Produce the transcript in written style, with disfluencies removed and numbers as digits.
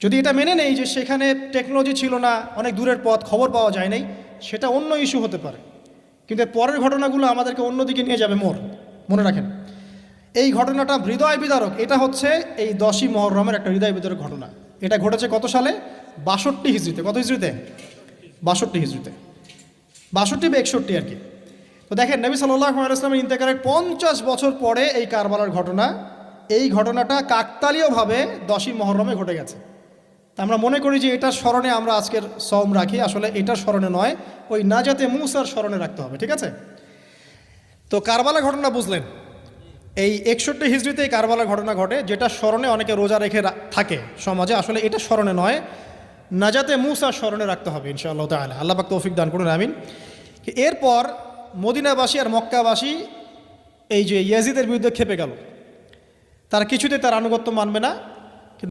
যদি এটা মেনে নেই যে সেখানে টেকনোলজি ছিল না, অনেক দূরের পথ, খবর পাওয়া যায় নাই, সেটা অন্য ইস্যু হতে পারে। কিন্তু এর পরের ঘটনাগুলো আমাদেরকে অন্যদিকে নিয়ে যাবে। মনে রাখেন, এই ঘটনাটা হৃদয় বিদারক। এটা হচ্ছে এই 10ই মুহররমের একটা হৃদয় বিদারক ঘটনা। এটা ঘটেছে কত সালে? 62 হিজরিতে। কত হিজরিতে? 62 হিজরিতে, 62 বা 61 আর কি। তো দেখেন, নবী সাল্লাল্লাহু আলাইহি ওয়াসাল্লামের ইন্তেকালের 50 বছর পরে এই কারবালার ঘটনা, এই ঘটনাটা কাকতালীয়ভাবে 10ই মুহররমে ঘটে গেছে। তা আমরা মনে করি যে এটার স্মরণে আমরা আজকের সওম রাখি, আসলে এটার স্মরণে নয়, ওই নাজাতে মূসার স্মরণে রাখতে হবে। ঠিক আছে? তো কারবালা ঘটনা বুঝলেন, এই 61 হিজরিতে এই কারবালার ঘটনা ঘটে, যেটা স্মরণে অনেকে রোজা রেখে থাকে সমাজে। আসলে এটা স্মরণে নয়, নাজাতে মূসার স্মরণে রাখতে হবে ইনশাআল্লাহ তাআলা। আল্লাহ পাক তৌফিক দান করুন, আমিন। এরপর মদিনাবাসী আর মক্কাবাসী এই যে ইয়াজিদের বিরুদ্ধে খেপে গেল, তারা কিছুতে তার আনুগত্য মানবে না।